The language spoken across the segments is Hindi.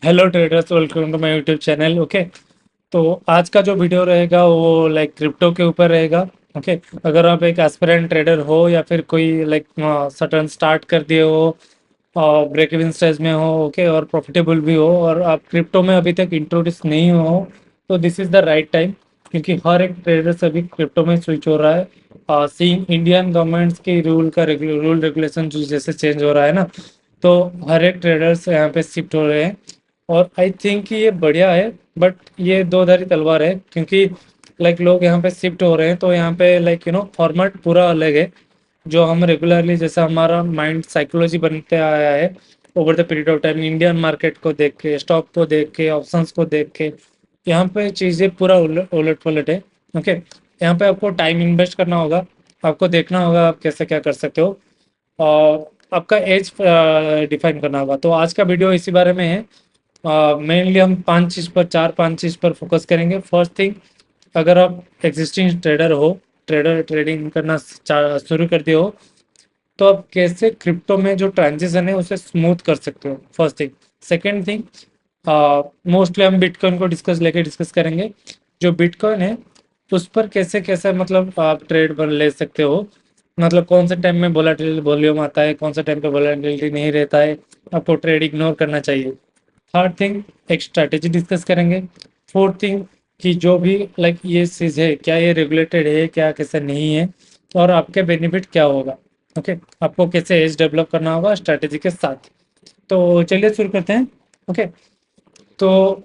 Hello traders, welcome to my YouTube channel. Okay, तो आज का जो वीडियो रहेगा वो लाइक क्रिप्टो के ऊपर रहेगा। ओके, अगर आप एक एस्पिरेंट ट्रेडर हो या फिर कोई लाइक सटन स्टार्ट कर दिए हो और ब्रेक इवन स्टेज में हो, ओके, और प्रॉफिटेबल भी हो और आप क्रिप्टो में अभी तक इंट्रोड्यूस नहीं हो, तो this is the right time. क्योंकि हर एक ट्रेडर अभी क्रिप्टो में स्विच हो रहा है। सीइंग इंडियन गवर्नमेंट्स की रूल रेगुलेशन जो जैसे चेंज हो रहा है ना, तो हर एक ट्रेडर्स यहाँ पे शिफ्ट हो रहे हैं। और आई थिंक ये बढ़िया है, बट ये दो धारी तलवार है। क्योंकि लाइक लोग यहाँ पे शिफ्ट हो रहे हैं तो यहाँ पे लाइक फॉर्मेट पूरा अलग है। जो हम रेगुलरली, जैसा हमारा माइंड साइकोलॉजी बनते आया है over the period of time, Indian market को देख के, स्टॉक को देख के, ऑप्शंस को देख के, यहाँ पे चीज़ें पूरा उलट पलट है। ओके, यहाँ पे आपको टाइम इन्वेस्ट करना होगा, आपको देखना होगा आप कैसे क्या कर सकते हो, और आपका एज डिफाइन करना होगा। तो आज का वीडियो इसी बारे में है। मेनली हम पांच चीज़ पर, चार पांच चीज़ पर फोकस करेंगे। फर्स्ट थिंग, अगर आप एग्जिस्टिंग ट्रेडर हो, ट्रेडिंग करना शुरू कर दिए हो, तो आप कैसे क्रिप्टो में जो ट्रांजेक्शन है उसे स्मूथ कर सकते हो, first thing. Second thing, mostly हम बिटकॉइन को डिस्कस करेंगे। जो बिटकॉइन है उस पर कैसे कैसे मतलब आप ट्रेड पर ले सकते हो, मतलब कौन से टाइम में वोलेटिलिटी वॉल्यूम आता है, कौन से टाइम पे वोलेटिलिटी नहीं रहता है, आपको ट्रेड इग्नोर करना चाहिए। थर्ड थिंग, एक स्ट्रैटेजी डिस्कस करेंगे। फोर्थ थिंग, कि जो भी लाइक ये चीज़ है, क्या ये रेगुलेटेड है, क्या कैसे नहीं है, और आपके बेनिफिट क्या होगा। ओके, आपको कैसे एज डेवलप करना होगा स्ट्रैटेजी के साथ। तो चलिए शुरू करते हैं। ओके, तो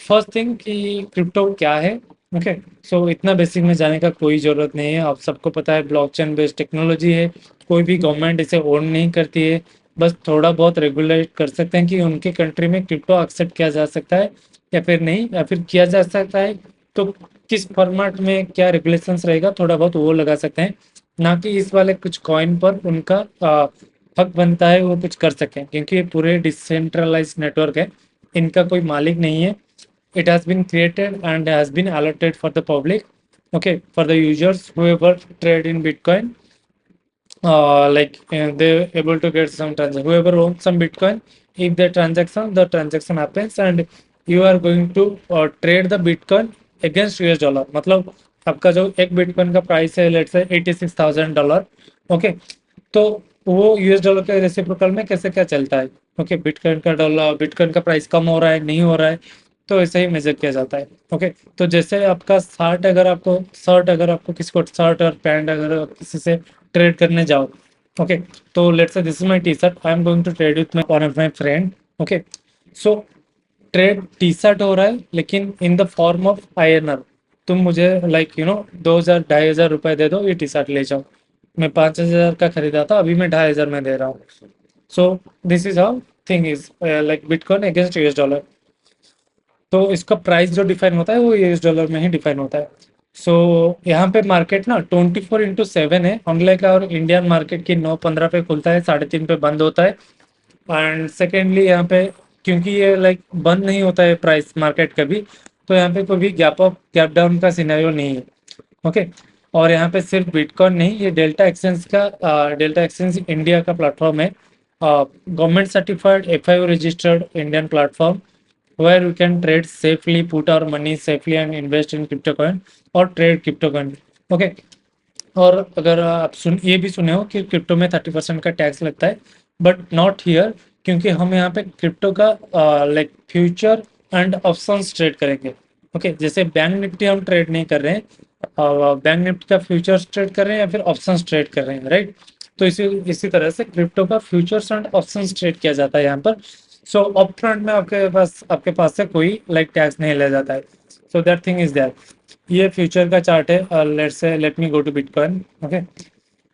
फर्स्ट थिंग कि क्रिप्टो क्या है। ओके, सो इतना बेसिक में जाने का कोई ज़रूरत नहीं है, आप सबको पता है ब्लॉकचेन बेस्ड टेक्नोलॉजी है। कोई भी गवर्नमेंट इसे ओन नहीं करती है, बस थोड़ा बहुत रेगुलेट कर सकते हैं कि उनके कंट्री में क्रिप्टो एक्सेप्ट किया जा सकता है या फिर नहीं, या फिर किया जा सकता है तो किस फॉर्मेट में क्या रेगुलेशंस रहेगा, थोड़ा बहुत वो लगा सकते हैं। ना कि इस वाले कुछ कॉइन पर उनका हक बनता है वो कुछ कर सकें, क्योंकि ये पूरे डिसेंट्रलाइज नेटवर्क है, इनका कोई मालिक नहीं है। It has been created and has been allotted for the public, okay, for the users whoever trade in Bitcoin. They able to get some transaction. Whoever owns some Bitcoin, if the transaction happens, and you are going to trade the Bitcoin against US dollar. मतलब आपका जो एक बिटकॉइन का प्राइस है, लेट्स से $86,000। ओके, तो वो यूएस डॉलर के रेसिप्रोकल में कैसे क्या चलता है। ओके, बिटकॉइन का प्राइस कम हो रहा है, नहीं हो रहा है, तो ऐसे ही मेजर किया जाता है। ओके, तो जैसे आपका शर्ट, अगर आपको किसी को शर्ट और पैंट अगर आप किसी से ट्रेड करने जाओ, ओके, तो let's say this is my T shirt, I am going to trade with my one of my friend. Okay, so trade T shirt हो रहा है लेकिन in the form of INR. तुम मुझे लाइक 2,000 2,500 रुपए दे दो, ये टी शर्ट ले जाओ। मैं 5,000 का खरीदा था, अभी मैं 2,500 में दे रहा हूँ। So this is how thing is like bitcoin against US dollar. तो इसका प्राइस जो डिफाइन होता है वो यूएस डॉलर में ही डिफाइन होता है। सो यहाँ पे मार्केट ना 24/7 है, अनलाइक और इंडियन मार्केट की 9:15 पे खुलता है, 3:30 पे बंद होता है। एंड सेकेंडली यहाँ पे, क्योंकि ये लाइक बंद नहीं होता है प्राइस मार्केट कभी, तो यहाँ पे कोई भी गैप डाउन का सिनेरियो नहीं है। ओके, और यहाँ पे सिर्फ बिटकॉइन नहीं, ये डेल्टा एक्सचेंज इंडिया का प्लेटफॉर्म है, government certified FIO registered Indian platform, where we can trade safely, put our money safely and invest in crypto coin और trade crypto coin। ओके, और अगर आप ये भी सुने हो कि क्रिप्टो में 30% का टैक्स लगता है, बट नॉट हियर, क्योंकि हम यहाँ पे क्रिप्टो का like future and options trade करेंगे। ओके, जैसे बैंक निफ्टी हम ट्रेड नहीं कर रहे हैं, बैंक निफ्टी का फ्यूचर्स ट्रेड कर रहे हैं या फिर ऑप्शंस ट्रेड कर रहे हैं, राइट। तो इसी इसी तरह से क्रिप्टो का फ्यूचर्स एंड ऑप्शंस ट्रेड किया जाता है यहाँ पर। सो अप फ्रंट में आपके पास से कोई लाइक टैक्स नहीं लिया जाता है। So that thing is that. ये फ्यूचर का चार्ट है, let me go to bitcoin. Okay,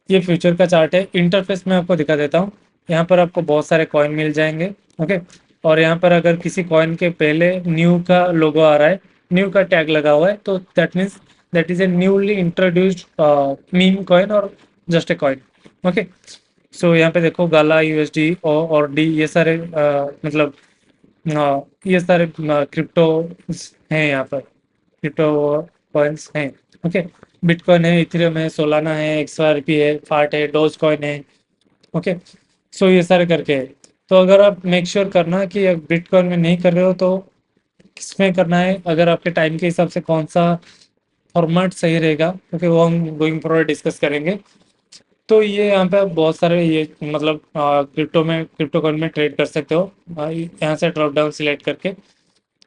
ये फ्यूचर का चार्ट है, इंटरफेस में आपको दिखा देता हूँ। यहाँ पर आपको बहुत सारे कॉइन मिल जाएंगे। ओके, और यहाँ पर अगर किसी कॉइन के पहले न्यू का लोगो आ रहा है, न्यू का टैग लगा हुआ है, तो that means that is a newly introduced meme coin और जस्ट ए कॉइन। ओके, सो यहाँ पे देखो गाला USD और डी, ये सारे मतलब ये सारे क्रिप्टो हैं यहाँ पर, क्रिप्टो कॉइन्स हैं। ओके, बिटकॉइन है, इथेरियम है, सोलाना है, XRP है, फाट है, डोज कॉइन है। ओके, सो ये सारे करके है। तो अगर आप मेक श्योर करना कि बिटकॉइन में नहीं कर रहे हो तो किसमें करना है, अगर आपके टाइम के हिसाब से कौन सा फॉर्मेट सही रहेगा, क्योंकि वो हम गोइंग फॉरवर्ड डिस्कस करेंगे। तो ये यहाँ पे आप बहुत सारे ये मतलब क्रिप्टो कॉइन में ट्रेड कर सकते हो, यहाँ से ड्रॉप डाउन सिलेक्ट करके।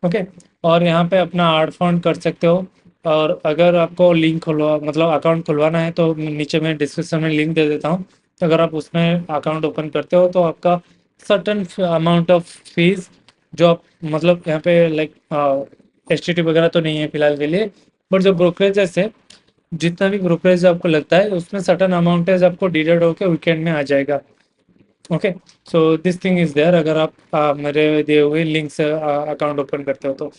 ओके, और यहाँ पे अपना आर्ट फंड कर सकते हो। और अगर आपको लिंक खुलवा मतलब अकाउंट खुलवाना है तो नीचे मैं डिस्क्रिप्शन में लिंक दे देता हूँ। तो अगर आप उसमें अकाउंट ओपन करते हो तो आपका सर्टन अमाउंट ऑफ फीस जो आप मतलब यहाँ पे लाइक एसटीटी वगैरह तो नहीं है फिलहाल के लिए, बट जो ब्रोकरेजेस है, जितना भी ब्रोकरेज आपको लगता है उसमें सर्टन अमाउंट है आपको डिडक्ट होकर वीकेंड में आ जाएगा। Okay, so this thing is there अगर आप मेरे दिए हुए लिंक से अकाउंट ओपन करते हो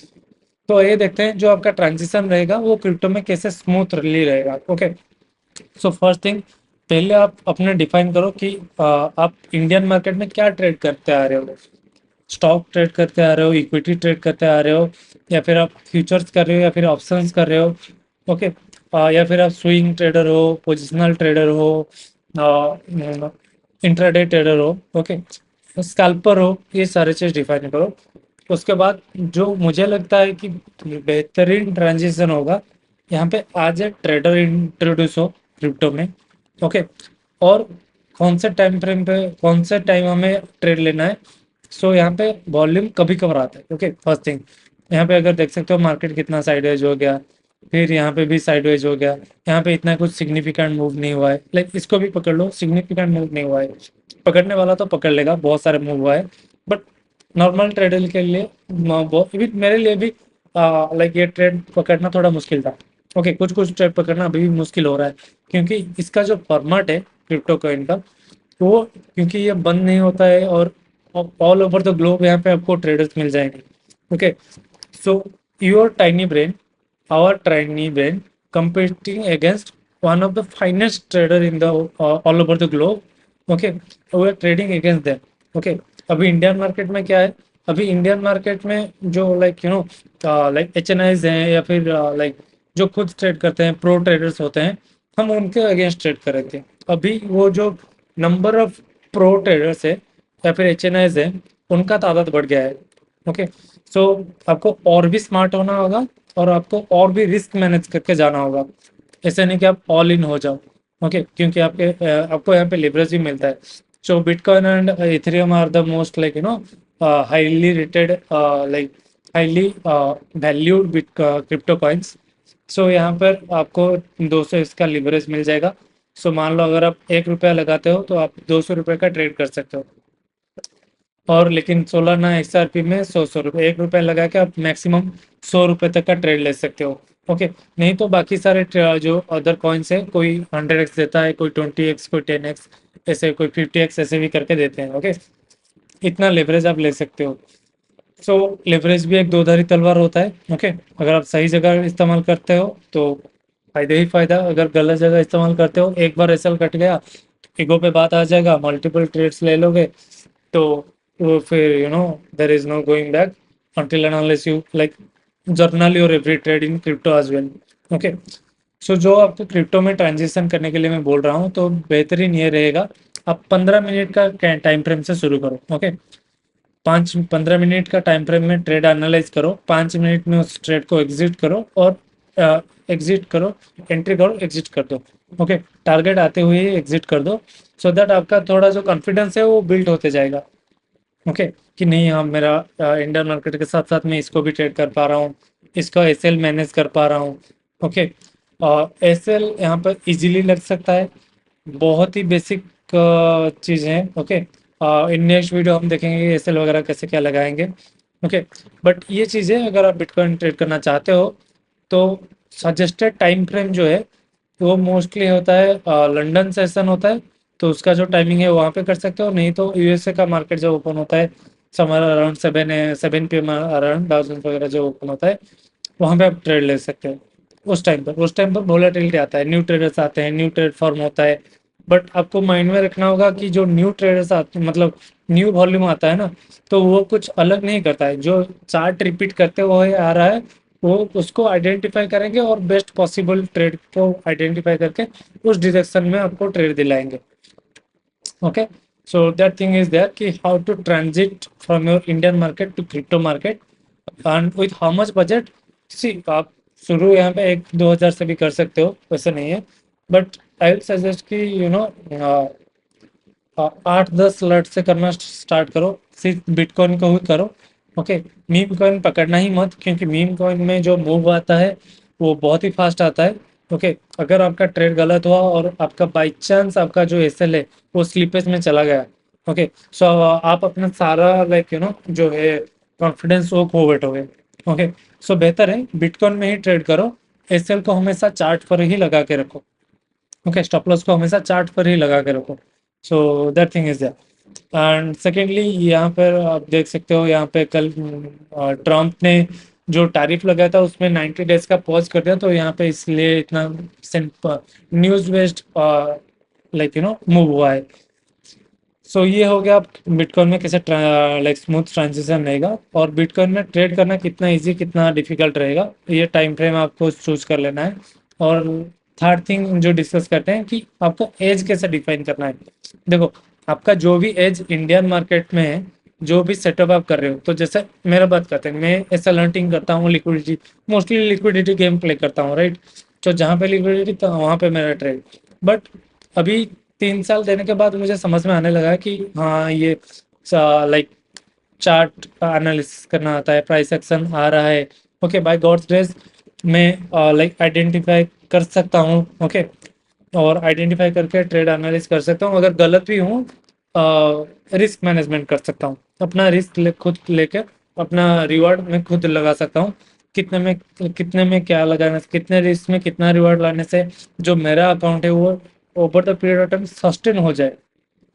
तो ये देखते हैं जो आपका ट्रांजिशन रहेगा वो क्रिप्टो में कैसे स्मूथली रहेगा। ओके, सो फर्स्ट थिंग, पहले आप अपने डिफाइन करो कि आप इंडियन मार्केट में क्या ट्रेड करते आ रहे हो। स्टॉक ट्रेड करते आ रहे हो, इक्विटी ट्रेड करते आ रहे हो, या फिर आप फ्यूचर्स कर रहे हो, या फिर ऑप्शंस कर रहे हो। ओके, या फिर आप स्विंग ट्रेडर हो, पोजिशनल ट्रेडर हो, इंट्राडे ट्रेडर हो। ओके, स्कैल्पर हो, ये सारे चीज डिफाइन करो। उसके बाद जो मुझे लगता है कि बेहतरीन ट्रांजिशन होगा, यहाँ पे आज एक ट्रेडर इंट्रोड्यूस हो क्रिप्टो में। ओके, और कौन से टाइम फ्रेम पे कौन से टाइम हमें ट्रेड लेना है। सो यहाँ पे वॉल्यूम कभी कभार आता है। ओके, फर्स्ट थिंग, यहाँ पे अगर देख सकते हो मार्केट कितना साइडवेज हो गया, फिर यहाँ पे भी साइडवेज हो गया, यहाँ पे इतना कुछ सिग्निफिकेंट मूव नहीं हुआ है। लाइक इसको भी पकड़ लो, सिग्निफिकेंट मूव नहीं हुआ है। पकड़ने वाला तो पकड़ लेगा, बहुत सारे मूव हुआ है, बट नॉर्मल ट्रेडर के लिए इवन मेरे लिए भी लाइक ये ट्रेड पकड़ना थोड़ा मुश्किल था। ओके, कुछ कुछ ट्रेड पकड़ना अभी भी मुश्किल हो रहा है, क्योंकि इसका जो फॉर्मेट है क्रिप्टो कॉइन का, वो क्योंकि ये बंद नहीं होता है, और ऑल ओवर द ग्लोब यहाँ पे आपको ट्रेडर्स मिल जाएंगे। Okay, so your tiny brain, our tiny brain, competing against one of the finest trader in the all over the globe. Okay, we are trading against them. Okay, अभी इंडियन मार्केट में क्या है, अभी इंडियन मार्केट में जो लाइक लाइक एचएनआईज हैं, या फिर लाइक जो खुद ट्रेड करते हैं, प्रो ट्रेडर्स होते हैं, हम उनके अगेंस्ट ट्रेड कर रहे थे। अभी वो जो नंबर ऑफ प्रो ट्रेडर्स है या फिर एचएनआईज है, उनका तादाद बढ़ गया है। ओके, सो आपको और भी स्मार्ट होना होगा, और आपको और भी रिस्क मैनेज करके जाना होगा। ऐसे नहीं कि आप ऑल इन हो जाओ। ओके, क्योंकि आपको यहाँ पे लिवरेज भी मिलता है। So bitcoin and Ethereum are the most like highly rated like highly valued bit crypto coins. So यहाँ पर आपको 200 इसका लिवरेज मिल जाएगा। सो मान लो अगर आप 1 रुपया लगाते हो तो आप 200 रुपये का ट्रेड कर सकते हो। और लेकिन सोलाना एक्सआरपी में 100 100 रुपये, 1 रुपया लगा के आप मैक्सिमम 100 रुपये तक का ट्रेड ले सकते हो। ओके, नहीं तो बाकी सारे जो अदर कॉइन्स है, कोई 100x देता है, कोई 20x, कोई 10x, ऐसे कोई 50x ऐसे भी करके देते हैं। ओके, इतना लेवरेज आप ले सकते हो। सो लेवरेज भी एक दोधारी तलवार होता है। ओके, अगर आप सही जगह इस्तेमाल करते हो तो फायदे ही फायदा, अगर गलत जगह इस्तेमाल करते हो, एक बार एसएल कट गया, ईगो पे बात आ जाएगा, मल्टीपल ट्रेड्स ले लोगे, तो वो फिर there is no going back until and unless you like journal your every trade in crypto as well. Okay, so जो आपको क्रिप्टो में ट्रांजिशन करने के लिए मैं बोल रहा हूँ, तो बेहतरीन ये रहेगा, आप 15 मिनट का टाइम फ्रेम से शुरू करो। ओके, 5-15 मिनट का टाइम फ्रेम में ट्रेड एनालाइज करो, 5 मिनट में उस ट्रेड को एग्जिट करो, और एग्जिट करो, एंट्री करो, एग्जिट कर दो। ओके, टारगेट आते हुए ही एग्जिट कर दो, सो दैट आपका थोड़ा जो कॉन्फिडेंस है वो बिल्ड होते जाएगा। ओके, कि नहीं, हाँ मेरा इंडियन मार्केट के साथ साथ मैं इसको भी ट्रेड कर पा रहा हूँ, इसका एसएल मैनेज कर पा रहा हूँ। ओके, और एसएल यहाँ पर इजीली लग सकता है, बहुत ही बेसिक चीज़ है। ओके, इन नेक्स्ट वीडियो हम देखेंगे एसएल वगैरह कैसे क्या लगाएंगे। ओके, बट ये चीज़ें अगर आप बिटकॉइन ट्रेड करना चाहते हो तो सजेस्टेड टाइम फ्रेम जो है वो मोस्टली होता है लंदन सेशन होता है, तो उसका जो टाइमिंग है वहाँ पे कर सकते हो। नहीं तो यूएसए का मार्केट जो ओपन होता है summer around 7 PM around thousand वगैरह जो ओपन होता है, वहाँ पे आप ट्रेड ले सकते हो। उस टाइम पर वोलेटिलिटी आता है, न्यू ट्रेडर्स आते हैं, न्यू ट्रेड फॉर्म होता है। बट आपको माइंड में रखना होगा कि जो न्यू ट्रेडर्स आते मतलब न्यू वॉल्यूम आता है ना, तो वो कुछ अलग नहीं करता है, जो चार्ट रिपीट करते हुए आ रहा है वो उसको आइडेंटिफाई करेंगे, और बेस्ट पॉसिबल ट्रेड को आइडेंटिफाई करके उस डायरेक्शन में आपको ट्रेड दिलाएंगे। Okay, So that thing is there कि how to transit from your Indian market to crypto market and with how much budget. See, आप शुरू यहाँ पे 1-2 हज़ार से भी कर सकते हो, वैसे नहीं है, बट आई विल सजेस्ट कि 8-10 लट से करना स्टार्ट करो, सिर्फ बिटकॉइन को ही करो। ओके, मीम कॉइन पकड़ना ही मत, क्योंकि मीम कॉइन में जो मूव आता है वो बहुत ही फास्ट आता है। ओके, अगर आपका ट्रेड गलत हुआ और आपका बाई चांस आपका जो एसएल है वो स्लीपेज में चला गया, ओके, सो आप अपना सारा जो है कॉन्फिडेंस वो खो बैठोगे। ओके, सो बेहतर है बिटकॉइन में ही ट्रेड करो। एसएल को हमेशा चार्ट पर ही लगा के रखो। ओके, स्टॉप लॉस को हमेशा चार्ट पर ही लगा के रखो। सो that thing is that. And secondly यहाँ पर आप देख सकते हो, यहाँ पे कल ट्रम्प ने जो टैरिफ लगाया था उसमें 90 डेज का पॉज कर दिया, तो यहाँ पे इसलिए इतना न्यूज बेस्ड मूव हुआ है। सो ये हो गया बिटकॉइन में कैसे स्मूथ ट्रांजिशन रहेगा, और बिटकॉइन में ट्रेड करना कितना इजी कितना डिफिकल्ट रहेगा, ये टाइम फ्रेम आपको चूज कर लेना है। और थर्ड थिंग जो डिस्कस करते हैं कि आपको एज कैसे डिफाइन करना है। देखो, आपका जो भी एज इंडियन मार्केट में है, जो भी सेटअप आप कर रहे हो, तो जैसे मेरा बात करते हैं, मैं ऐसा लर्निंग करता हूँ liquidity, mostly liquidity game play करता हूँ, राइट। तो जहाँ पे लिक्विडिटी तो वहाँ पे मेरा ट्रेड। बट अभी 3 साल देने के बाद मुझे समझ में आने लगा कि हाँ, ये लाइक चार्ट एनालिसिस करना आता है, प्राइस एक्शन आ रहा है। ओके, बाय गॉड्स ग्रेस मैं आइडेंटिफाई कर सकता हूँ। ओके, और आइडेंटिफाई करके ट्रेड एनालिस कर सकता हूँ, अगर गलत भी हूँ रिस्क मैनेजमेंट कर सकता हूँ, अपना रिस्क खुद लेकर अपना रिवॉर्ड मैं खुद लगा सकता हूँ। कितने में क्या लगाने से, कितने रिस्क में कितना रिवॉर्ड लाने से जो मेरा अकाउंट है वो over the period of time sustain हो जाए।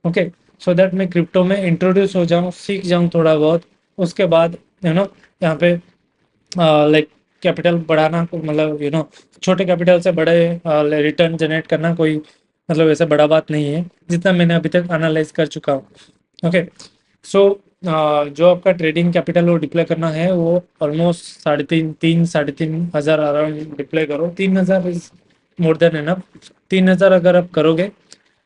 ओके, सो दैट मैं क्रिप्टो में इंट्रोड्यूस हो जाऊँ, सीख जाऊँ थोड़ा बहुत। उसके बाद यहाँ पे लाइक कैपिटल बढ़ाना, मतलब छोटे कैपिटल से बड़े रिटर्न जनरेट करना कोई मतलब ऐसा बड़ा बात नहीं है, जितना मैंने अभी तक एनालाइज कर चुका हूँ। ओके, सो जो आपका ट्रेडिंग कैपिटल वो डिप्लॉय करना है वो ऑलमोस्ट 3,500 3 3 साढ़े 3 हज़ार अराउंड डिप्लॉय करो। 3 हज़ार इज मोर देन इनफ। 3 हज़ार अगर आप करोगे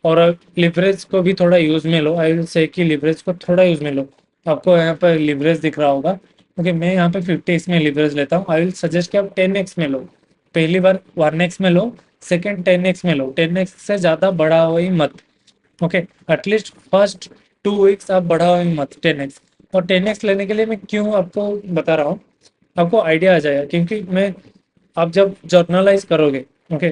और लिवरेज को भी थोड़ा यूज में लो, आई विल से कि लिवरेज को थोड़ा यूज में लो। आपको यहाँ पर लिवरेज दिख रहा होगा। ओके, मैं यहाँ पे 50x में लिवरेज लेता हूँ, आई विल सजेस्ट कि आप 10x में लो। पहली बार 1x में लो, सेकंड 10x में लो, 10x से ज़्यादा बढ़ा हुआ ही मत। ओके, एटलीस्ट फर्स्ट 2 वीक्स आप बढ़ाओ ही मत 10x। और 10x लेने के लिए मैं क्यों आपको बता रहा हूँ, आपको आइडिया आ जाएगा, क्योंकि मैं आप जब जर्नलाइज करोगे, ओके,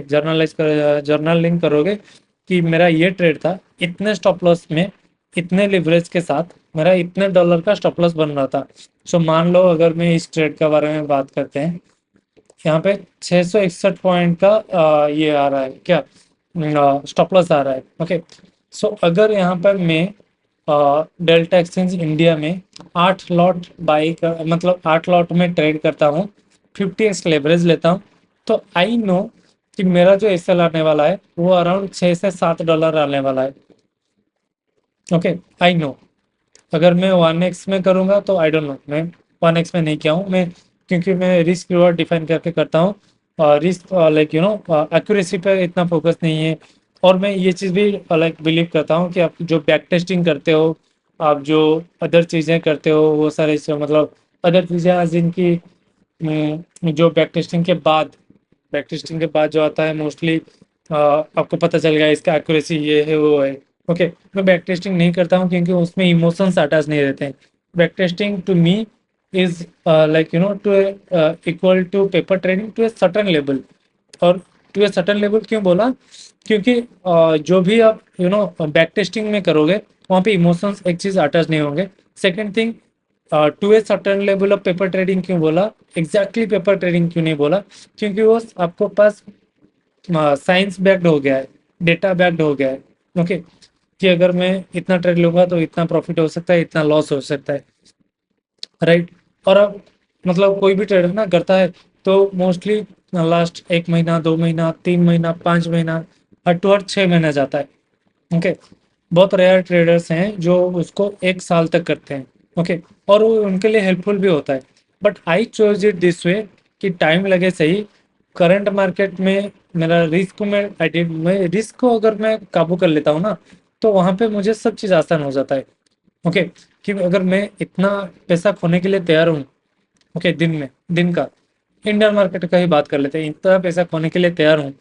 जर्नलिंग करोगे कि मेरा ये ट्रेड था, इतने स्टॉप लॉस में, इतने लिवरेज के साथ मेरा इतने डॉलर का स्टॉप लॉस बन रहा था। सो मान लो अगर मैं इस ट्रेड के बारे में बात करते हैं, यहाँ पे 661 पॉइंट का ये आ रहा है क्या, स्टॉप लॉस आ रहा है। ओके, सो अगर यहाँ पर मैं डेल्टा एक्सचेंज इंडिया में 8 लॉट बाई कर, मतलब 8 लॉट में ट्रेड करता हूँ, 50x लेवरेज लेता हूँ, तो आई नो कि मेरा जो एसएल आने वाला है वो अराउंड $6 से $7 आने वाला है। Okay, I know. अगर मैं 1x में करूँगा तो आई डोंट नो, मैं 1x में नहीं किया हूँ मैं, क्योंकि मैं रिस्क रिवॉर्ड डिफाइन करके करता हूँ। रिस्क एक्यूरेसी पे इतना फोकस नहीं है। और मैं ये चीज़ भी बिलीव करता हूँ कि आप जो बैक टेस्टिंग करते हो, आप जो अदर चीज़ें करते हो, वो सारे मतलब अदर चीज़ें जिनकी जो बैक टेस्टिंग के बाद जो आता है मोस्टली आपको पता चल गया इसका एक्यूरेसी ये है वो है। ओके, मैं बैक टेस्टिंग नहीं करता हूँ क्योंकि उसमें इमोशंस अटैच नहीं रहते हैं। Back testing to me is to equal to paper trading to a certain level. और टू ए सर्टेन लेवल क्यों बोला, क्योंकि जो भी आप बैक टेस्टिंग में करोगे वहाँ पे इमोशंस एक चीज़ अटैच नहीं होंगे। Second thing, to a certain level of paper trading क्यों बोला, एग्जैक्टली पेपर ट्रेडिंग क्यों नहीं बोला, क्योंकि वो आपको पास साइंस बैक्ड हो गया है, डेटा बैक्ड हो गया है। ओके, कि अगर मैं इतना ट्रेड लूंगा तो इतना प्रॉफिट हो सकता है, इतना लॉस हो सकता है, राइट। और अब मतलब कोई भी ट्रेडर ना करता है तो मोस्टली लास्ट 1 महीना 2 महीना 3 महीना 5 महीना, हर टू हर 6 महीना जाता है। ओके, बहुत रेयर ट्रेडर्स हैं जो उसको 1 साल तक करते हैं। ओके, और वो उनके लिए हेल्पफुल भी होता है। But I chose it this way कि टाइम लगे सही, करंट मार्केट में मेरा रिस्क मैं रिस्क को अगर मैं काबू कर लेता हूँ ना, तो वहां पे मुझे सब चीज आसान हो जाता है। ओके, कि अगर मैं इतना पैसा खोने के लिए तैयार हूँ, ओके, दिन का इंडियन मार्केट का ही बात कर लेते हैं, इतना पैसा खोने के लिए तैयार हूँ,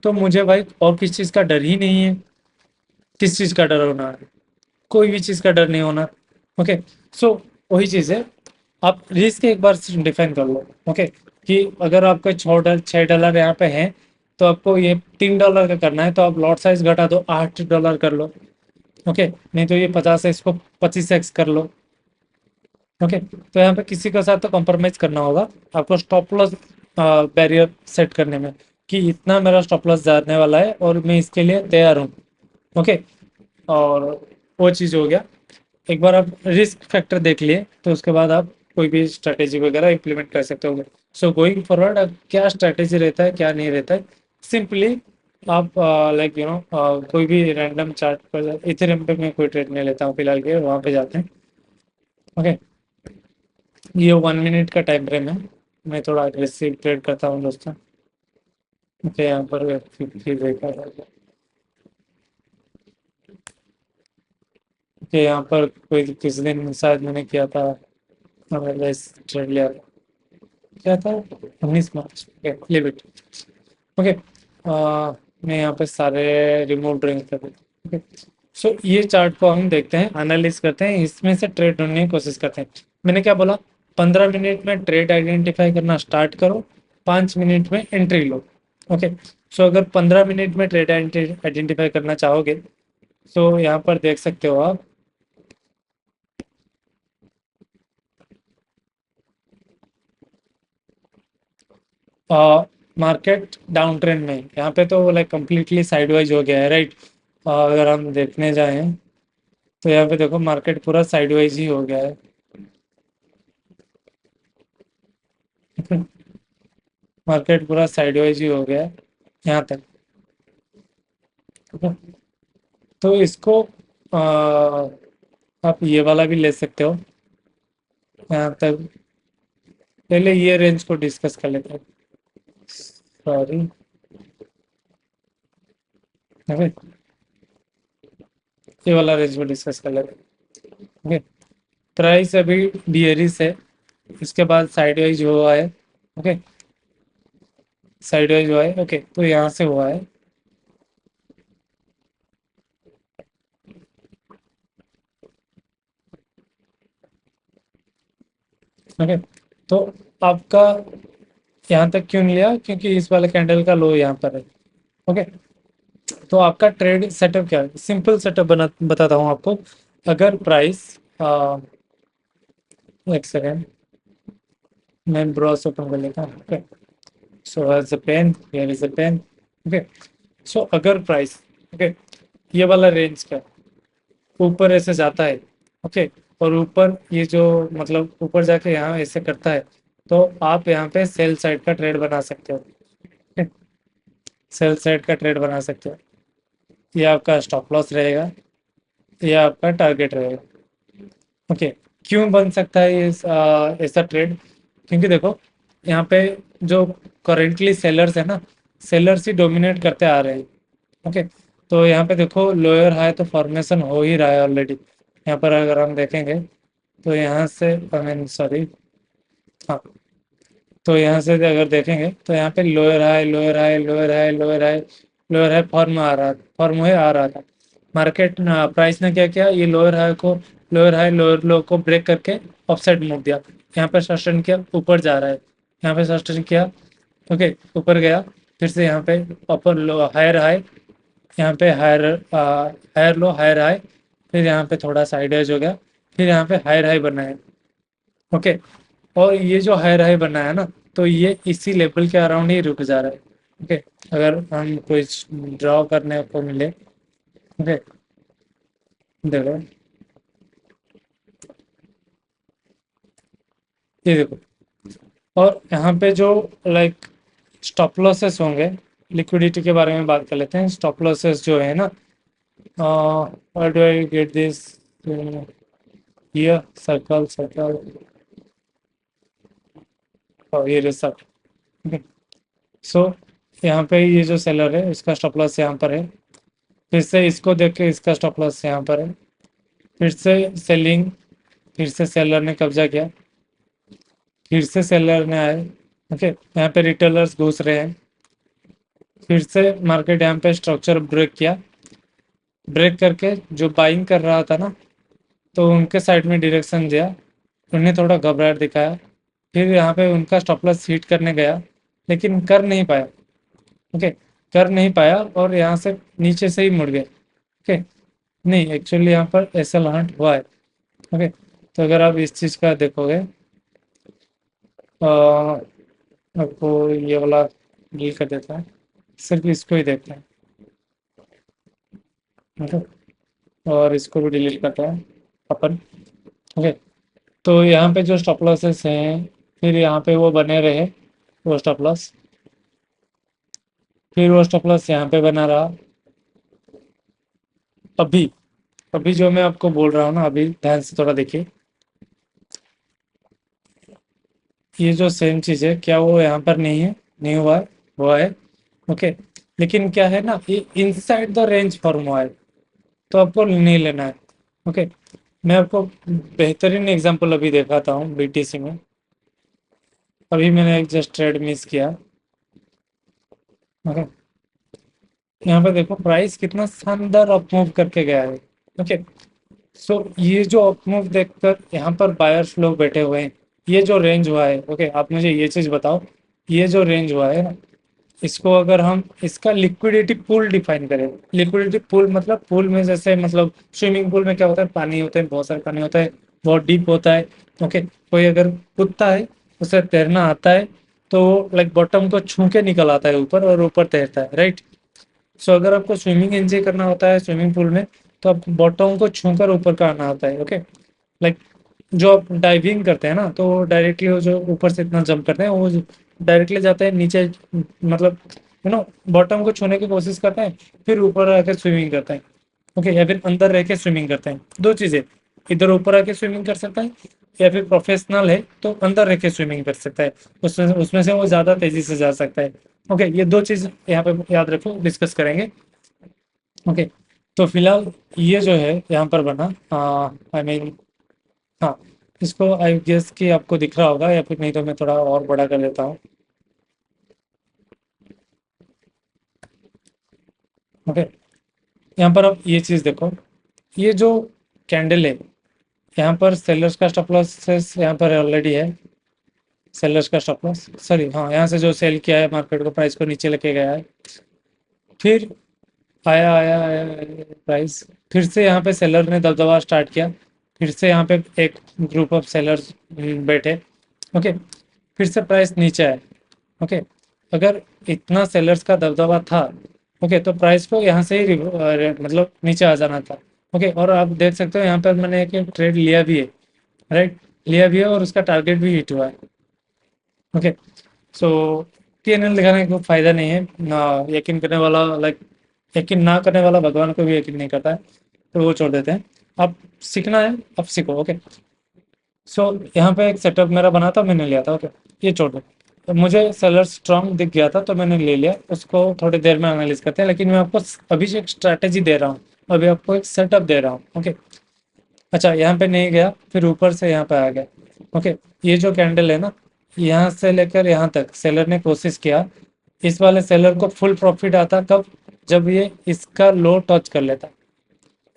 तो मुझे भाई और किस चीज का डर ही नहीं है। किस चीज का डर होना है? कोई भी चीज का डर नहीं होना। ओके, सो वही चीज है, आप रिस्क एक बार डिफाइन कर लो। ओके, कि अगर आपका $6 यहाँ पे है, तो आपको ये $3 का करना है, तो आप लॉट साइज घटा दो, $8 कर लो। ओके, नहीं तो ये 50 है, इसको 25x कर लो। ओके, तो यहाँ पे किसी के साथ तो कॉम्प्रोमाइज करना होगा आपको स्टॉप लॉस बैरियर सेट करने में, कि इतना मेरा स्टॉप लॉस जाने वाला है और मैं इसके लिए तैयार हूँ। ओके, और वो चीज़ हो गया। एक बार आप रिस्क फैक्टर देख लिए, तो उसके बाद आप कोई भी स्ट्रैटेजी वगैरह इम्प्लीमेंट कर सकते हो। सो गोइंग फॉरवर्ड क्या स्ट्रैटेजी रहता है, क्या नहीं रहता है, सिंपली आप लाइक कोई भी रैंडम चार्ट पर, इथेरियम पे मैं कोई ट्रेड नहीं लेता हूँ फिलहाल के, वहाँ पे जाते हैं। ओके, ये 1 मिनट का टाइम फ्रेम है, मैं थोड़ा अग्रेसिव ट्रेड करता हूँ दोस्तों। ओके, यहाँ पर 50 देखा है। ओके, यहाँ पर कोई किस दिन शायद मैंने किया था, मैंने ट्रेड लिया था, क्या था, 19 March. Okay, leave it. Okay, मैं यहाँ पे सारे रिमूव ड्रिंक कर देता हूँ। ओके, सो ये चार्ट को हम देखते हैं, एनालिस करते हैं, इसमें से ट्रेड ढूंढने की कोशिश करते हैं। मैंने क्या बोला, 15 मिनट में ट्रेड आइडेंटिफाई करना स्टार्ट करो, 5 मिनट में एंट्री लो। ओके, सो अगर 15 मिनट में ट्रेड आइडेंटिफाई करना चाहोगे, तो यहाँ पर देख सकते हो आप, मार्केट डाउन ट्रेंड में, यहाँ पे तो लाइक कंप्लीटली साइडवाइज हो गया है, राइट। अगर हम देखने जाएं, तो यहाँ पे देखो मार्केट पूरा साइडवाइज ही हो गया है। मार्केट पूरा साइडवाइज ही हो गया है यहाँ तक। तो इसको आप ये वाला भी ले सकते हो यहाँ तक। पहले ये रेंज को डिस्कस कर लेते हैं, सॉरी। ये वाला रेंज को डिस्कस कर लेते हैं। ओके, प्राइस अभी बियरिश है, इसके बाद साइडवाइज हुआ है। ओके, साइडवाइज हुआ है। ओके, तो यहाँ से हुआ है। ओके, तो आपका यहाँ तक क्यों नहीं लिया, क्योंकि इस वाले कैंडल का लो यहाँ पर है। ओके, तो आपका ट्रेड सेटअप क्या है, सिंपल सेटअप बना बताता हूँ आपको। अगर प्राइस, एक सेकेंड, मैं ब्रॉस ओपन कर लेता हूँ। Okay, so has a pen, here is a pen. Okay, so अगर प्राइस, ओके, ये वाला रेंज का ऊपर ऐसे जाता है, ओके, और ऊपर ये जो मतलब ऊपर जाके यहाँ ऐसे करता है, तो आप यहाँ पे सेल साइड का ट्रेड बना सकते हो। सेल साइड का ट्रेड बना सकते हो, ये आपका स्टॉप लॉस रहेगा, ये आपका टारगेट रहेगा। ओके, क्यों बन सकता है ये ऐसा ट्रेड, क्योंकि देखो यहाँ पे जो करेंटली सेलर्स है ना, सेलर्स ही डोमिनेट करते आ रहे हैं। ओके, तो यहाँ पे देखो लोअर हाई तो फॉर्मेशन हो ही रहा है ऑलरेडी। यहाँ पर अगर हम देखेंगे, तो यहाँ से आई मीन सॉरी, हाँ, तो यहाँ से अगर देखेंगे, तो यहाँ पे lower high, lower high, lower high, lower high, lower high form हुए आ रहा था। मार्केट प्राइस ने क्या किया, ये लोअर हाई को, लोअर हाई लोअर लो को ब्रेक करके अपसाइड मूव दिया, यहाँ पे सस्टेन किया, ऊपर जा रहा है, यहाँ पे सस्टेन किया। ओके, ऊपर गया, फिर से यहाँ पे अपर लो हायर हाई, यहाँ पे higher higher low higher high, फिर यहाँ पे थोड़ा साइडवेज हो गया, फिर यहाँ पे हायर हाई बना है। ओके, और ये जो हायर हाई बना है ना, तो ये इसी लेवल के अराउंड ही रुक जा रहा है। ओके, अगर हम कोई ड्रॉ करने को मिले, ओके, देखो, ये देखो, और यहाँ पे जो लाइक स्टॉप लॉसेस होंगे, लिक्विडिटी के बारे में बात कर लेते हैं। स्टॉप लॉसेस जो है ना, what do I get this, ये सर्कल सर्कल, और ये सब। सो यहाँ पे ये जो सेलर है, इसका स्टॉप लॉस यहाँ पर है, फिर से इसको देख के इसका स्टॉप लॉस यहाँ पर है। फिर से सेलिंग, फिर से सेलर ने कब्जा किया, फिर से सेलर ने आए। ओके, यहाँ पे रिटेलर्स घुस रहे हैं। फिर से मार्केट यहाँ पे स्ट्रक्चर ब्रेक किया, ब्रेक करके जो बाइंग कर रहा था ना, तो उनके साइड में डायरेक्शन दिया। उन्हें थोड़ा घबराहट दिखाया, फिर यहाँ पे उनका स्टॉप लॉस हिट करने गया, लेकिन कर नहीं पाया। ओके, कर नहीं पाया और यहाँ से नीचे से ही मुड़ गए। ओके, नहीं एक्चुअली यहाँ पर एसएल हंट हुआ है। ओके, तो अगर आप इस चीज़ का देखोगे, आपको ये वाला डील कर देता है, सिर्फ इसको ही देखते हैं। ओके, और इसको भी डिलीट करता है अपन। ओके, तो यहाँ पे जो स्टॉप लॉसेस हैं, फिर यहाँ पे वो बने रहे, वो स्टॉप लॉस, फिर वो स्टॉप लॉस यहाँ पे बना रहा। अभी अभी जो मैं आपको बोल रहा हूँ ना, अभी ध्यान से थोड़ा देखिए, ये जो सेम चीज़ है, क्या वो यहाँ पर नहीं है? नहीं हुआ है, हुआ है। ओके, लेकिन क्या है ना, ये इनसाइड द रेंज फॉर्म हुआ है, तो आपको नहीं लेना है। ओके, मैं आपको बेहतरीन एग्जांपल अभी दिखाता हूँ बीटीसी में। अभी मैंने एक जस्ट ट्रेड मिस किया। ओके, यहाँ पे देखो प्राइस कितना शानदार अप मूव करके गया है। ओके, सो ये जो अप मूव देखकर यहाँ पर बायर्स लोग बैठे हुए हैं। ये जो रेंज हुआ है, ओके, आप मुझे ये चीज बताओ, ये जो रेंज हुआ है ना, इसको अगर हम इसका लिक्विडिटी पूल डिफाइन करें, लिक्विडिटी पूल मतलब पूल में जैसे मतलब स्विमिंग पूल में क्या होता है, पानी होता है, बहुत सारा पानी होता है, बहुत डीप होता है। ओके, कोई अगर कूदता है, उसे तैरना आता है, तो लाइक बॉटम को छू के निकल आता है ऊपर और ऊपर तैरता है, राइट। सो अगर आपको स्विमिंग एंजॉय करना होता है स्विमिंग पूल में, तो आप बॉटम को छूकर ऊपर का आना होता है। ओके, लाइक जो आप डाइविंग करते हैं ना, तो डायरेक्टली वो जो ऊपर से इतना जंप करते हैं, वो डायरेक्टली जाते हैं नीचे, मतलब बॉटम को छूने की कोशिश करते हैं, फिर ऊपर आकर स्विमिंग करते हैं। ओके, या फिर अंदर रह के स्विमिंग करते हैं, दो चीजें, इधर ऊपर आके स्विमिंग कर सकता है, या फिर प्रोफेशनल है तो अंदर रह के स्विमिंग कर सकता है, उसमें उसमें से वो ज्यादा तेजी से जा सकता है। ओके, ये दो चीज यहाँ पे याद रखो, डिस्कस करेंगे। ओके, तो फिलहाल ये जो है यहाँ पर बना, आई मीन, हाँ, इसको आई गेस कि आपको दिख रहा होगा, या फिर नहीं तो मैं थोड़ा और बड़ा कर देता हूँ। ओके, यहाँ पर आप ये चीज देखो, ये जो कैंडल है, यहाँ पर सेलर्स का स्टॉप लॉस यहाँ पर ऑलरेडी है। सेलर्स का स्टॉप लॉस, सॉरी, हाँ, यहाँ से जो सेल किया है, मार्केट को प्राइस को नीचे लेके गया है, फिर आया आया आया, प्राइस फिर से यहाँ पे सेलर ने दबदबा स्टार्ट किया, फिर से यहाँ पे एक ग्रुप ऑफ सेलर्स बैठे। ओके, फिर से प्राइस नीचे आए। ओके, अगर इतना सेलर्स का दबदबा था, ओके, तो प्राइस को यहाँ से ही मतलब नीचे आ जाना था। ओके, और आप देख सकते हो यहाँ पर मैंने एक ट्रेड लिया भी है, राइट, लिया भी है, और उसका टारगेट भी हिट हुआ है। ओके, सो पीएनएल दिखाने का फायदा नहीं है ना, यकीन करने वाला लाइक, यकीन ना करने वाला भगवान को भी यकीन नहीं करता है, तो वो छोड़ देते हैं। अब सीखना है, अब सीखो। ओके, सो यहाँ पे एक सेटअप मेरा बना था, मैंने लिया था। ओके, ये छोड़ दो, तो मुझे सेलर स्ट्रांग दिख गया था, तो मैंने ले लिया, उसको थोड़ी देर में एनालिस करते हैं, लेकिन मैं आपको अभी से एक स्ट्रैटेजी दे रहा हूँ, अभी आपको एक सेटअप दे रहा हूँ। ओके, अच्छा, यहाँ पे नहीं गया, फिर ऊपर से यहाँ पे आ गया। ओके, ये जो कैंडल है ना, यहाँ से लेकर यहाँ तक सेलर ने कोशिश किया, इस वाले सेलर को फुल प्रॉफिट आता कब, जब ये इसका लो टच कर लेता,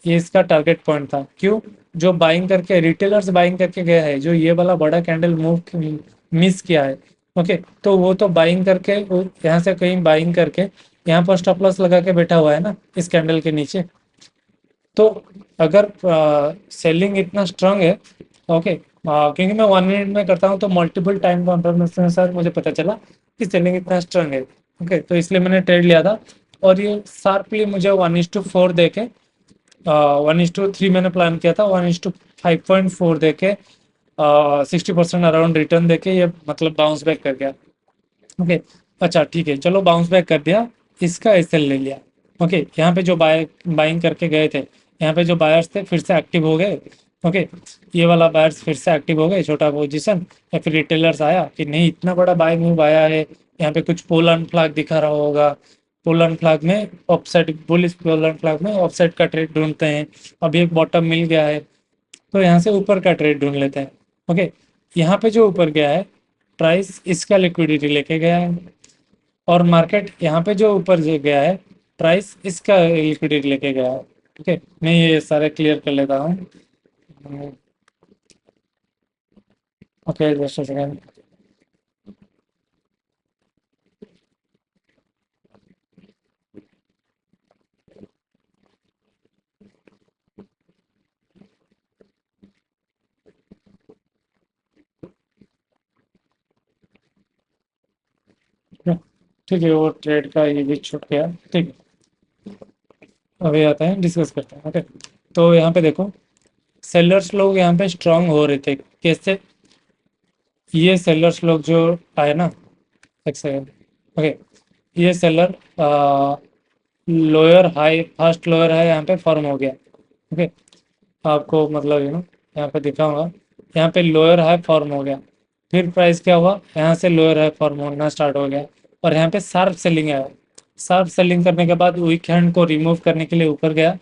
ये इसका टारगेट पॉइंट था। क्यों? जो बाइंग करके रिटेलर्स बाइंग करके गया है, जो ये वाला बड़ा कैंडल मूव मिस किया है। ओके, तो वो तो बाइंग करके यहाँ से कहीं बाइंग करके यहाँ पर स्टॉप लॉस लगा के बैठा हुआ है ना, इस कैंडल के नीचे। तो अगर सेलिंग इतना स्ट्रांग है, ओके, क्योंकि मैं 1 मिनट में करता हूँ, तो मल्टीपल टाइम कॉन्फर्मेशन के साथ मुझे पता चला कि सेलिंग इतना स्ट्रांग है। ओके, तो इसलिए मैंने ट्रेड लिया था, और ये शार्पली मुझे 1:4 दे के, 1:3 मैंने प्लान किया था, 1:5.4 दे के, 60% अराउंड रिटर्न दे के ये मतलब बाउंस बैक कर गया। ओके, अच्छा ठीक है, चलो बाउंस बैक कर दिया, इसका एसएल ले लिया। ओके, यहाँ पे जो बाइंग करके गए थे, यहाँ पे जो बायर्स थे फिर से एक्टिव हो गए। ओके, ये वाला बायर्स फिर से एक्टिव हो गए, छोटा पोजीशन, या फिर रिटेलर्स आया कि नहीं, इतना बड़ा बाय मूव आया है, यहाँ पे कुछ पोल एंड फ्लैग दिखा रहा होगा, पोलर फ्लैग में ऑफसेट, बुलिश पोलर फ्लैग में ऑफसेट का ट्रेड ढूंढते हैं। अभी एक बॉटम मिल गया है तो यहाँ से ऊपर का ट्रेड ढूंढ लेते हैं। ओके, यहाँ पे जो ऊपर गया है प्राइस इसका लिक्विडिटी लेके गया है, और मार्केट यहाँ पे जो ऊपर जो गया है प्राइस इसका लिक्विडिटी लेके गया है। ओके, मैं ये सारे क्लियर कर लेता हूँ। Okay, just second. ठीक है, वो ट्रेड का ये भी छूट गया। ठीक है, अभी आते हैं, डिस्कस करते हैं। ओके, तो यहाँ पे देखो सेलर्स लोग यहाँ पे स्ट्रांग हो रहे थे। कैसे? ये सेलर्स लोग जो आए ना, एक सेकेंड। ओके, ये seller lower high, first lower है यहाँ पे फॉर्म हो गया। ओके, आपको मतलब यहाँ पे दिखाऊंगा। यहाँ पे लोअर हाई फॉर्म हो गया, फिर प्राइस क्या हुआ, यहाँ से लोअर हाई फॉर्म होना स्टार्ट हो गया, और यहाँ पे शार्प सेलिंग आया। शार्प सेलिंग करने के बाद वीक हैंड को रिमूव करने के लिए ऊपर गया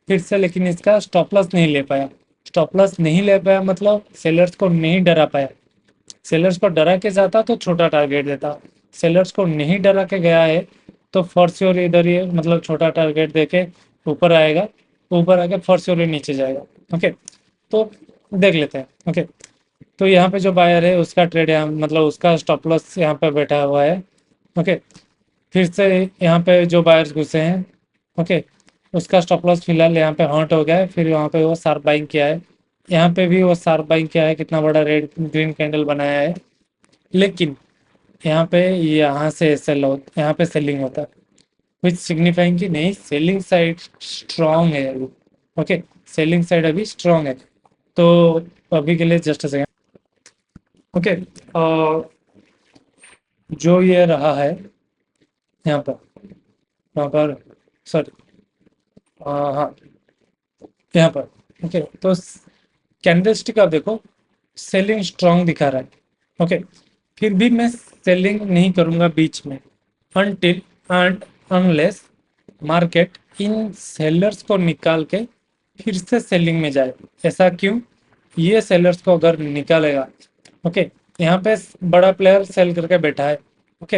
फिर से, लेकिन इसका स्टॉप लॉस नहीं ले पाया। स्टॉप लॉस नहीं ले पाया मतलब सेलर्स को नहीं डरा पाया। सेलर्स को डरा के जाता तो छोटा टारगेट देता, सेलर्स को नहीं डरा के गया है तो फॉर श्योर इधर ये मतलब छोटा टारगेट देके ऊपर आएगा, ऊपर आके फॉर श्योर नीचे जाएगा। ओके, तो देख लेते हैं। ओके, तो यहाँ पे जो बायर है उसका ट्रेड यहाँ मतलब उसका स्टॉप लॉस यहाँ पे बैठा हुआ है। ओके, फिर से यहाँ पे जो बायर्स घुसे हैं, ओके, उसका स्टॉप लॉस फिलहाल यहाँ पे हॉन्ट हो गया है, फिर यहाँ पे वो शार्प बाइंग किया है। यहाँ पे भी वो शार्प बाइंग किया है, कितना बड़ा रेड ग्रीन कैंडल बनाया है, लेकिन यहाँ से सेल हो, यहाँ पे सेलिंग होता है, विच सिग्निफाइंग कि नहीं, सेलिंग साइड स्ट्रांग है अभी। ओके, सेलिंग साइड अभी स्ट्रांग है। तो अभी के लिए जस्ट अ सेकेंड। ओके, जो ये रहा है यहाँ पर, यहाँ पर, सॉरी, हाँ, यहाँ पर। ओके, तो कैंडलस्टिक आप देखो, सेलिंग स्ट्रांग दिखा रहा है। ओके, फिर भी मैं सेलिंग नहीं करूंगा बीच में, until and unless market in sellers को निकाल के फिर से सेलिंग में जाए। ऐसा क्यों? ये सेलर्स को अगर निकालेगा, ओके, यहाँ पे बड़ा प्लेयर सेल करके बैठा है। ओके,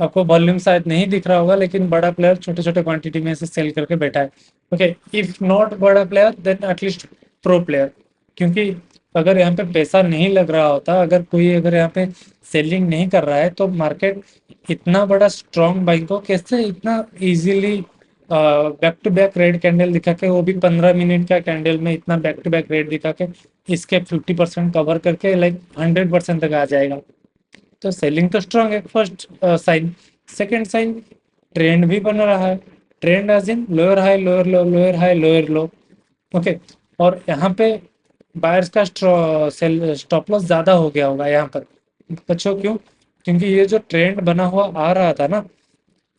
आपको वॉल्यूम शायद नहीं दिख रहा होगा, लेकिन बड़ा प्लेयर छोटे छोटे क्वांटिटी में से सेल करके बैठा है। ओके, इफ नॉट बड़ा player then at least pro player, क्योंकि अगर यहाँ पे पैसा नहीं लग रहा होता, अगर कोई अगर यहाँ पे सेलिंग नहीं कर रहा है, तो मार्केट इतना बड़ा स्ट्रॉन्ग बाइंग को कैसे इतना easily back to back red candle दिखा के, वो भी 15 मिनट का कैंडल में इतना बैक टू बैक रेड दिखा के इसके 50% कवर करके लाइक 100% तक आ जाएगा। तो सेलिंग तो स्ट्रांग है, first sign. Second sign, trend भी बन रहा है। Trend as in lower high lower low, lower high lower low. Okay, और यहाँ पे बायर्स का सेल स्टॉप लॉस ज्यादा हो गया होगा यहाँ पर। बच्चों क्यों? क्योंकि ये जो ट्रेंड बना हुआ आ रहा था ना,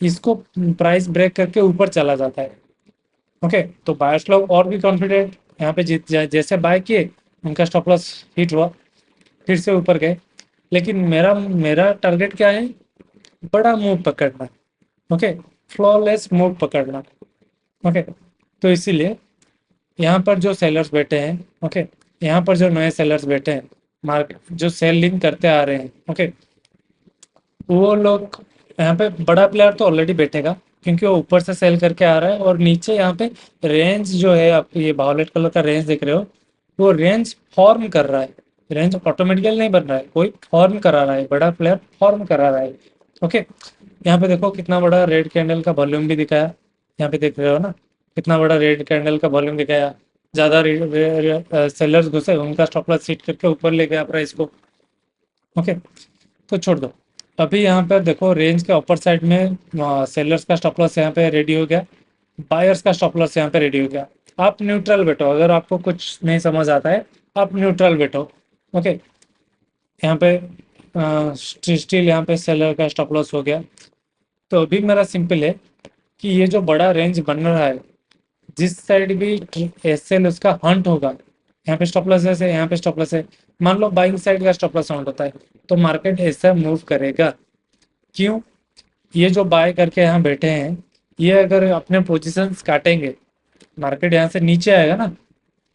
इसको प्राइस ब्रेक करके ऊपर चला जाता है। ओके, तो बायर्स लोग और भी कॉन्फिडेंट यहाँ पे जीत जाए, जैसे बाय किए उनका स्टॉप लॉस हिट हुआ, फिर से ऊपर गए। लेकिन मेरा मेरा टारगेट क्या है? बड़ा मूव पकड़ना। ओके, फ्लॉलेस मूव पकड़ना। ओके, तो इसीलिए यहाँ पर जो सेलर्स बैठे हैं, ओके, यहाँ पर जो नए सेलर्स बैठे हैं, मार्केट जो सेलिंग करते आ रहे हैं, ओके, वो लोग यहाँ पे बड़ा प्लेयर तो ऑलरेडी बैठेगा, क्योंकि वो ऊपर से सेल करके आ रहा है, और नीचे यहाँ पे रेंज जो है, आप ये वायलेट कलर का रेंज देख रहे हो, वो रेंज फॉर्म कर रहा है। रेंज ऑटोमेटिकली नहीं बन रहा है, कोई फॉर्म करा रहा है, बड़ा प्लेयर फॉर्म करा रहा है। ओके, यहाँ पे देखो कितना बड़ा रेड कैंडल का वॉल्यूम भी दिखाया, यहाँ पे देख रहे हो ना, कितना बड़ा रेड कैंडल का वॉल्यूम दिखाया। ज्यादा सेलर्स घुसे, उनका स्टॉप लॉस हिट करके ऊपर ले गया प्राइस को। ओके, तो छोड़ दो। अभी यहाँ पर देखो रेंज के अपर साइड में सेलर्स का स्टॉप लॉस यहाँ पे रेडी हो गया, बायर्स का स्टॉप लॉस यहाँ पे रेडी हो गया। आप न्यूट्रल बैठो, अगर आपको कुछ नहीं समझ आता है आप न्यूट्रल बैठो। ओके, यहाँ पे स्टिल यहाँ पे सेलर का स्टॉप लॉस हो गया। तो अभी मेरा सिंपल है कि ये जो बड़ा रेंज बन रहा है, जिस साइड भी एसएल उसका हंट होगा, यहाँ पे स्टॉप लॉस है, यहाँ पे स्टॉप लॉस है, मान लो बाइंग साइड का स्टॉप लॉस हंट होता है, तो मार्केट ऐसा मूव करेगा। क्यों? ये जो बाय करके यहाँ बैठे हैं, ये अगर अपने पोजीशंस काटेंगे, मार्केट यहाँ से नीचे आएगा ना,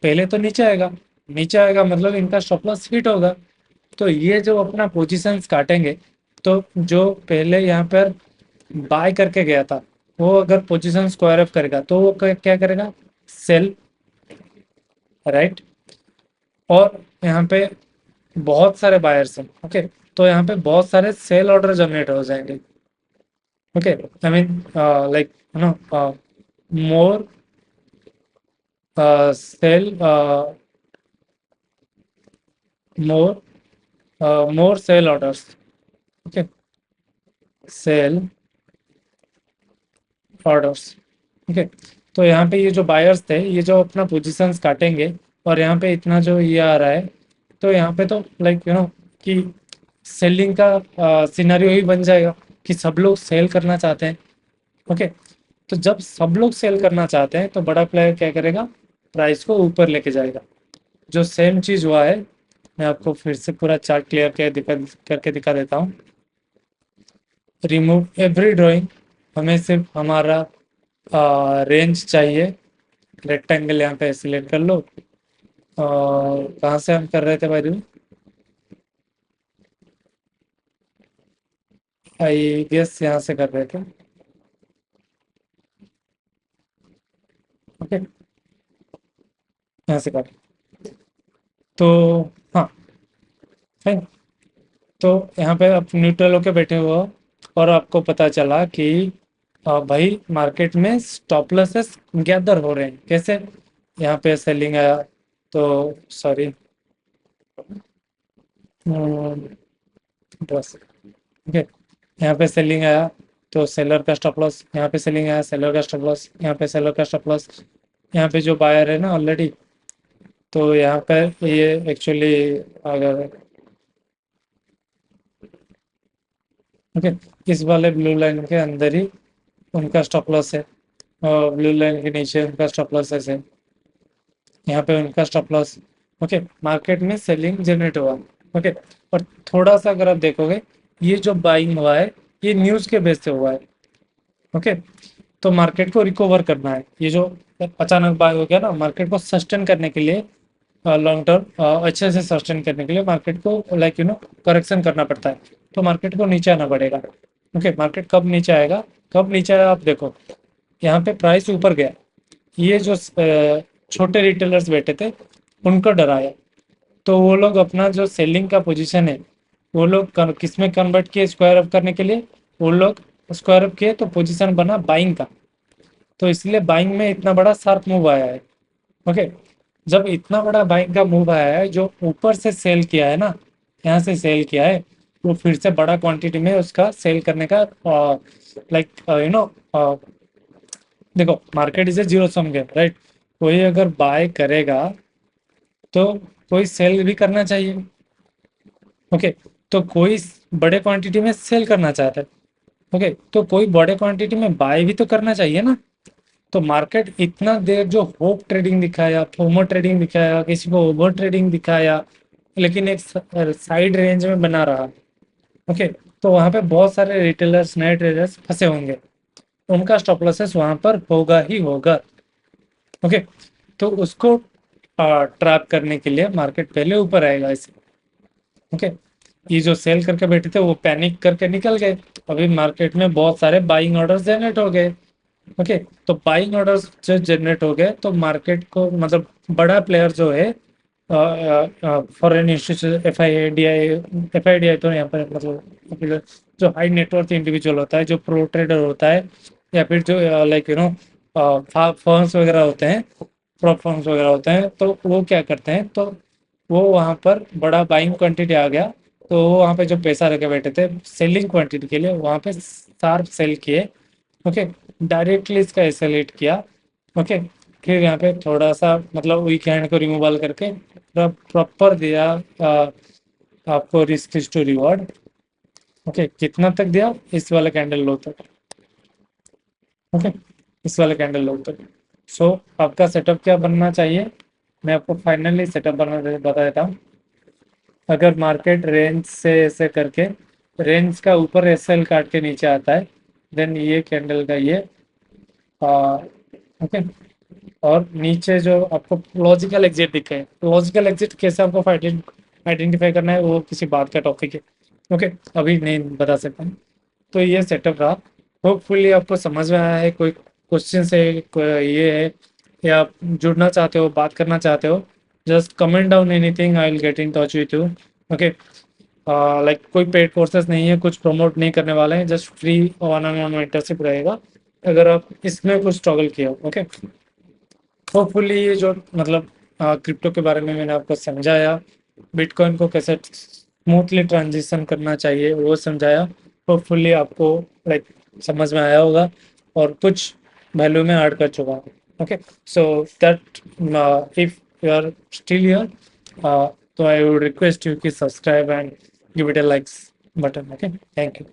पहले तो नीचे आएगा, नीचे आएगा मतलब इनका स्टॉप लॉस हिट होगा। तो ये जो अपना पोजीशंस काटेंगे, तो जो पहले यहाँ पर बाय करके गया था, वो अगर पोजीशन स्क्वायर अप करेगा तो वो क्या करेगा, सेल, राइट। और यहाँ पे बहुत सारे बायर्स हैं, ओके, तो यहाँ पे बहुत सारे सेल ऑर्डर जनरेट हो जाएंगे, okay. I mean like you know more sell, more more sell orders, okay, sell orders, okay. तो यहाँ पे ये जो बायर्स थे, ये जो अपना पोजीशंस काटेंगे, और यहाँ पे इतना जो ये आ रहा है, तो यहाँ पे तो लाइक कि सेलिंग का सिनेरियो ही बन जाएगा कि सब लोग सेल करना चाहते हैं, ओके। तो जब सब लोग सेल करना चाहते हैं तो बड़ा प्लेयर क्या करेगा, प्राइस को ऊपर लेके जाएगा। जो सेम चीज हुआ है, मैं आपको फिर से पूरा चार्ट क्लियर करके दिखा देता हूँ। रिमूव एवरी ड्राइंग, हमें सिर्फ हमारा रेंज चाहिए। रेक्टेंगल यहाँ पे सिलेक्ट कर लो। कहाँ से हम कर रहे थे भाई, आई गेस यहाँ से कर रहे थे, ओके, यहाँ से कर, तो हाँ, फाइन। तो यहाँ पे आप न्यूट्रल होके बैठे हुए हो, और आपको पता चला कि भाई मार्केट में स्टॉप लॉसेस गैदर हो रहे हैं, कैसे, यहाँ पे सेलिंग आया, तो सॉरी, बस, ओके, यहाँ पे सेलिंग आया तो सेलर का स्टॉप लॉस, यहाँ पे सेलिंग आया, सेलर का स्टॉप लॉस, यहाँ पे सेलर का स्टॉप लॉस, यहाँ पे जो बायर है ना ऑलरेडी, तो यहाँ पे ये एक्चुअली, अगर ओके, इस वाले ब्लू लाइन के अंदर ही उनका स्टॉप लॉस है, और ब्लू लाइन के नीचे उनका स्टॉप लॉस है, यहाँ पे उनका स्टॉप लॉस, ओके। मार्केट में सेलिंग जनरेट हुआ, ओके। और थोड़ा सा अगर आप देखोगे, ये जो बाइंग हुआ है, ये न्यूज़ के बेस से हुआ है, ओके। तो मार्केट को रिकवर करना है, ये जो अचानक बाय हो गया ना, मार्केट को सस्टेन करने के लिए, लॉन्ग टर्म अच्छे से सस्टेन करने के लिए मार्केट को लाइक करेक्शन करना पड़ता है, तो मार्केट को नीचे आना पड़ेगा, ओके। मार्केट कब नीचे आएगा, कब नीचे आया आप देखो, यहाँ पे प्राइस ऊपर गया, ये जो छोटे रिटेलर्स बैठे थे, उनको डराया, तो वो लोग अपना जो सेलिंग का पोजीशन है, वो लोग किस में कन्वर्ट किए, स्क्वायर अप करने के लिए, वो लोग स्क्वायर अप किए, तो पोजीशन बना बाइंग का, तो इसलिए बाइंग में इतना बड़ा शार्प मूव आया है, ओके। जब इतना बड़ा बाइंग का मूव आया है, जो ऊपर से सेल किया है ना, यहाँ से सेल किया है, वो फिर से बड़ा क्वांटिटी में उसका सेल करने का, लाइक देखो, market is a zero sum game, right. कोई अगर बाय करेगा तो कोई सेल भी करना चाहिए, ओके। तो कोई बड़े क्वांटिटी में सेल करना चाहता है, ओके, तो कोई बड़े क्वांटिटी में बाय भी तो करना चाहिए ना। तो मार्केट इतना देर जो होप ट्रेडिंग दिखाया, फोमो ट्रेडिंग दिखाया, किसी को ओवर ट्रेडिंग दिखाया, लेकिन एक साइड रेंज में बना रहा, ओके। तो वहां पे बहुत सारे रिटेलर्स, नए ट्रेडर्स फंसे होंगे, उनका स्टॉप लॉसेस वहां पर होगा ही होगा, ओके। तो उसको ट्रैप करने के लिए मार्केट पहले ऊपर आएगा ऐसे, ओके। ये जो सेल करके बैठे थे वो पैनिक करके निकल गए, अभी मार्केट में बहुत सारे बाइंग ऑर्डर्स जनरेट हो गए, ओके। तो बाइंग ऑर्डर्स जो जनरेट हो गए, तो मार्केट को मतलब बड़ा प्लेयर जो है, foreign institution, F I D I तो यहाँ पर मतलब जो हाई नेटवर्थ इंडिविजुअल होता है, जो प्रो ट्रेडर होता है, या फिर जो लाइक फर्म्स वगैरह होते हैं, प्रॉप फर्म्स वगैरह होते हैं, तो वो क्या करते हैं, तो वो वहाँ पर बड़ा बाइंग क्वांटिटी आ गया, तो वो वहाँ पे जो पैसा रखे बैठे थे सेलिंग क्वांटिटी के लिए, वहाँ पे शार्प सेल किए, ओके। डायरेक्टली इसका एसएलेट किया, ओके। फिर यहाँ पे थोड़ा सा मतलब वीक हैंड को रिमूवल करके प्रॉपर दिया, आपको रिस्क टू रिवॉर्ड, ओके। कितना तक दिया, इस वाले कैंडल लो तक, ओके, इस वाले कैंडल लो तक। सो आपका सेटअप क्या बनना चाहिए, मैं आपको फाइनली सेटअप बता देता हूँ। अगर मार्केट रेंज से ऐसे करके, रेंज का ऊपर एसएल काट के नीचे आता है, देन ये कैंडल का ये ओके। और नीचे जो आपको लॉजिकल एग्जिट दिखे, लॉजिकल एग्जिट कैसे आपको आइडेंटिफाई करना है वो किसी बात का टॉपिक है, ओके, अभी नहीं बता सकता। तो ये सेटअप रहा, होपफुली आपको समझ में आया है। कोई क्वेश्चन है, कोई ये है, या आप जुड़ना चाहते हो, बात करना चाहते हो, just comment down anything, I will get in touch with you, okay. Like कोई पेड कोर्सेज नहीं है, कुछ प्रमोट नहीं करने वाले हैं, just free one on one mentorship रहेगा अगर आप इसमें कुछ स्ट्रगल किया हो, ओके। होपफुली ये जो मतलब क्रिप्टो के बारे में मैंने आपको समझाया, बिटकॉइन को कैसे स्मूथली ट्रांजिशन करना चाहिए वो समझाया, होपफुली आपको लाइक समझ में आया होगा और कुछ वैल्यू में ऐड कर चुका हूँ, okay. So that if you are still here, तो आई वुड रिक्वेस्ट यू कि subscribe and give it a likes button, okay. Thank you.